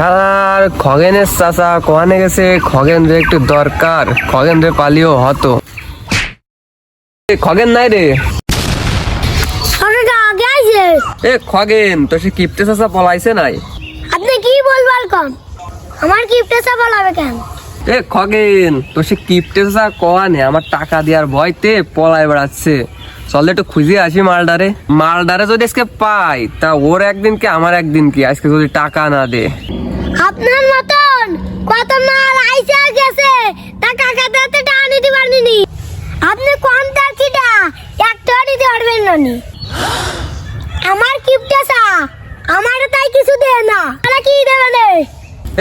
আর খগেনের চাচা কোয়ানে গেছে, খগেন রে একটু দরকার, খগেন রে পালিও হতো। খগেন নাই রে। এ খগেন তো সে কিপ্টে চাচা পলাইছে নাই। আপনি কি বলবেন কম? আমার কিপ্টে চাচা পলাবে কেন? এ খগেন তো সে কিপ্টে চাচা কোয়ানে আমার টাকা দেওয়ার ভয়তে পলাই বেড়াচ্ছে। চল একটু খুঁজে আসি মালডারে। মালডারে যদি আজকে পাই তা ওর একদিন কি আমার একদিন কি, আজকে যদি টাকা না দে। আপনার মতন কত মাল আইসা গেছে তা কাকা দাতে টাকা নিতে পারবেনি। আপনি কোন টাকিটা একটা নিতে পারবেন না নি। আমার কিপ্টে চাচা আমার তাই কিছু দেয় না, তাহলে কি দেবে নে?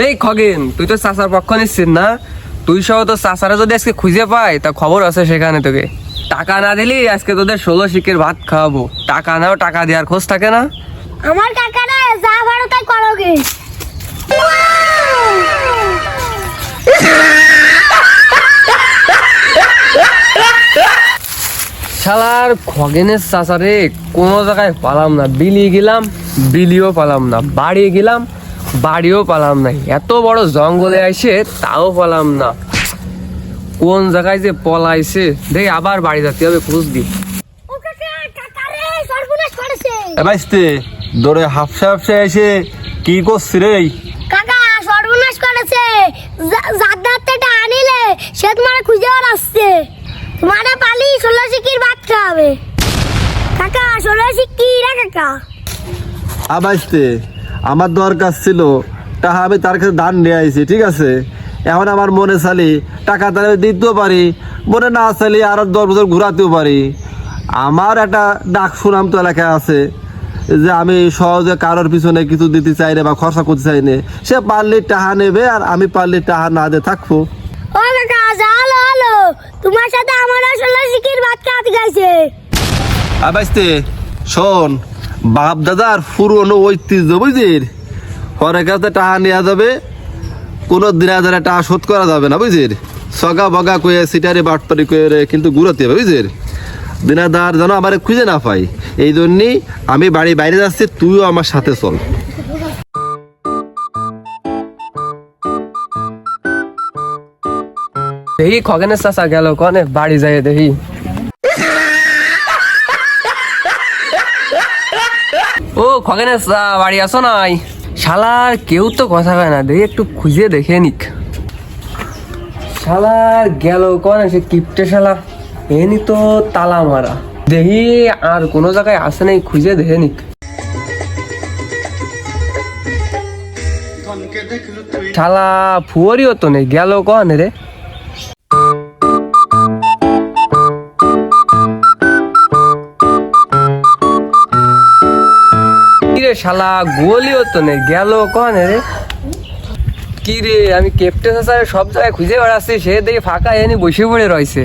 এই খগেন তুই তো চাচার পক্ষ নিচ্ছিস না, তুই সহ তো চাচারা যদি আজকে খুঁজে পাই তা খবর আছে সেখানে। তোকে টাকা না দিলি আজকে তোদের 16 শিকের ভাত খাওয়াবো। টাকা নাও, টাকা দেওয়ার খোঁজ থাকে না। আমার কাকারা যা ভালো তাই করোগে। শালার খগেনের চাচারে কোনো জায়গায় পালাম না, বিলি গেলাম বিলিও পালাম না, বাড়ি গেলাম বাড়িও পালাম না, এত বড় জঙ্গলে আইসে তাও পালাম না। কোন জায়গায় যে পলাইছে দেখি, আবার বাড়ি যেতে হবে খোঁজ দি। ও কাকা, কাকারে সর্বনাশ করেছে। বাইস্তে দৌড়ে হাফসা হাফসা এসে কি করছি রে? কাকা সর্বনাশ করেছে। জাদাতে আনিলে সে তোমার খুঁজে আসছে। তোমার পালি 16 শিকির ভাত খাওয়াবে। কাকা 16 শিকি রে কাকা। বাইস্তে আমার দরকার ছিল টাকা, আমি তার কাছে দান নিয়ে আইছি, ঠিক আছে? এখন আমার মনে চালি টাকা তাহলে দিতেও পারি, মনে না চালি আরো 10 বছর ঘুরাতেও পারি। আমার একটা ডাক সুনাম তো এলাকায় আছে যে আমি সহজে কারোর পিছনে কিছু দিতে চাই না বা খরচা করতে চাই না। সে পারলে টাকা নেবে আর আমি পারলে টাকা না দিয়ে থাকবো। ও কাকা জালো হলো, তোমার সাথে আমার 16 শিকির ভাত খাওয়াতে গেছে। বাইস্তে শোন, বাপ দাদার পুরনো ঐতিহ্য বুঝির, পরে কাছে টাকা নেওয়া যাবে, কোনো দিনে দিনে টাকা শোধ করা যাবে না বুঝির। সগা বগা কয়ে সিটারি বাটপারি করে কিন্তু ঘুরাতে হবে বুঝির। দিনাদার যেন আমার খুঁজে না পাই, এই জন্যই আমি বাড়ি বাইরে যাচ্ছি, তুইও আমার সাথে চল। দেখি খগেনের চাচা গেল কনে, বাড়ি যাই দেখি। ও খগেনের চাচা বাড়ি আসো নাই? শালার কেউ তো কথা কয় না, দেখি একটু খুঁজে দেখে নিক। শালার গেল কনে সে কিপ্টে শালা, এনি তো তালা মারা। দেখি আর কোনো জায়গায় আসে নাই, খুঁজে দেখে নিক। শালা ফুয়ারিও তো নেই, গেল কনে রে? কিরে শালা গোলিও তো নেই, গেল কনে রে? কি রে আমি কেপ্টে চাচারে সব জায়গায় খুঁজে বেড়াচ্ছি, সে দেখি ফাঁকা এনে বসে পড়ে রয়েছে।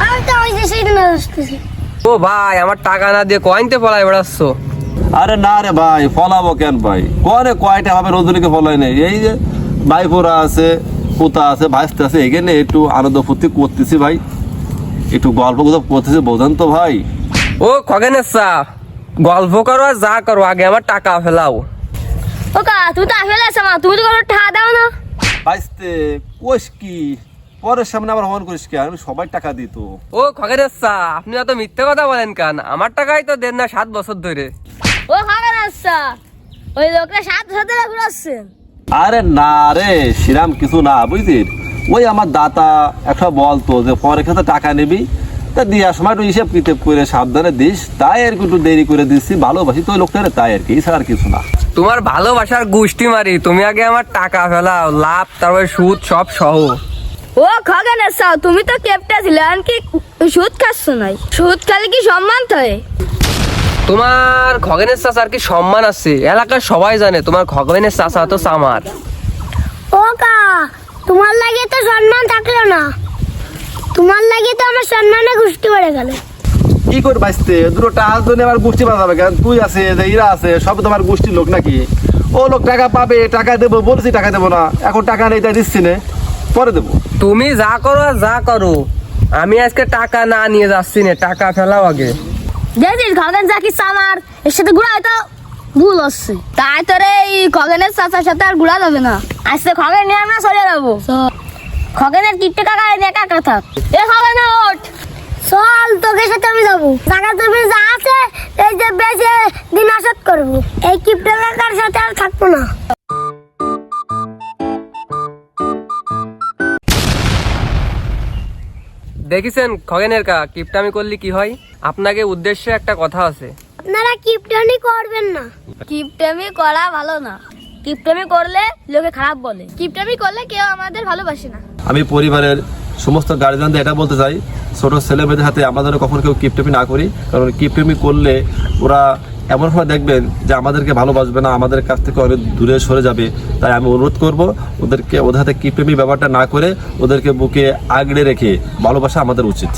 আমি তো ওই যে সেই দিন আসতেছি। ও ভাই আমার টাকা না দিয়ে কয়েনতে পলাই বেড়াচ্ছ? আরে না রে ভাই, ফলাবো কেন ভাই? কনে কয়টা ভাবে রজনীকে ফলাই নেই, এই যে ভাইপোরা আছে, পোতা আছে, ভাইস্তে আছে, এখানে একটু আনন্দ ফুর্তি করতেছি ভাই, একটু গল্প গুজব করতেছি, বোঝেন তো ভাই। ও খগেনের চা, গল্প করো আর যা করো, আগে আমার টাকা ফেলাও। ও কা তুই তো আসলে আছো মা, তুমি তো কোনো টাকা দাও না। ভাইস্তে কোষ কি পরের সামনে আবার হন করিস কি? আমি সবাই টাকা দিত। ও খগেনের চা, আপনি এত মিথ্যে কথা বলেন কেন? আমার টাকাই তো দেন না 7 বছর ধরে। ও খাবেন আচ্ছা, ওই লোকটা 7 সাথে ঘুরাচ্ছে। আরে না রে শ্রীরাম, কিছু না বুঝলি, ওই আমার দাতা একটা বলতো যে পরে কাছে টাকা নিবি, তা দেওয়ার সময় একটু হিসেব কিতাব করে সাবধানে দিস, তাই আর কি একটু দেরি করে দিচ্ছি, ভালোবাসি তো ওই লোকটারে, তাই আর কি, এছাড়া আর কিছু না। তোমার ভালোবাসার গুষ্টি মারি, তুমি আগে আমার টাকা ফেলাও, লাভ তারপরে সুদ সব সহ। ও খগেনের চাও, তুমি তো কেপটা ছিলে, কি সুদ খাচ্ছ নাই? সুদ খালি কি সম্মান হয়? তোমার খগেনের চাচার কি সম্মান আছে? এলাকার সবাই জানে তোমার খগেনের চাচা তো চামার। ও কা তোমার লাগে তো সম্মান থাকলো না, তোমার লাগে তো আমার সম্মানে গুষ্টি বেড়ে গেল। কি করে বাঁচতে দুটো টাকা জন্য আবার গোষ্ঠী বাঁচাবে কেন? তুই আছে যে ইরা আছে, সব তোমার গোষ্ঠীর লোক নাকি? ও লোক টাকা পাবে, টাকা দেবো বলছি, টাকা দেবো না, এখন টাকা নেই তাই দিচ্ছি না, পরে দেবো। তুমি যা করো আর যা করো, আমি আজকে টাকা না নিয়ে যাচ্ছি না, টাকা ফেলাও আগে। দেখছিস খগেন যা কি আমার এর সাথে ঘুরা হয়তো ভুল হচ্ছে। তাই তোরে এই খগেনের চাচার সাথে আর ঘুরা যাবে না। আজকে খগেন নিয়ে আমরা চলে যাবো। খগেনের কিপটে কাকা একা একা থাক। এ খগেন ওঠ। চল, তোকে সাথে আমি যাবো। জায়গা জমি যা আছে এই যে বেঁচে দিন আসাদ করবো। এই কিপটে কাকার সাথে আর থাকবো না। দেখেছেন খগেনের কা কিপটামি করলে কি হয়? আপনাকে উদ্দেশ্যে একটা কথা আছে। আপনারা কিপটানি করবেন না। কিপটামি করা ভালো না। কিপটামি করলে লোকে খারাপ বলে। কিপটামি করলে কেউ আমাদের ভালোবাসে না। আমি পরিবারের সমস্ত গার্জিয়ানদের এটা বলতে চাই, ছোট ছেলে মেয়েদের হাতে আমরা যেন কখনো কেউ কিপটেমি না করি। কারণ কিপটেমি করলে ওরা এমনভাবে দেখবেন যে আমাদেরকে ভালোবাসবে না, আমাদের কাছ থেকে অনেক দূরে সরে যাবে। তাই আমি অনুরোধ করব ওদের হাতে কিপটেমি ব্যাপারটা না করে ওদেরকে বুকে আগড়ে রেখে ভালোবাসা আমাদের উচিত।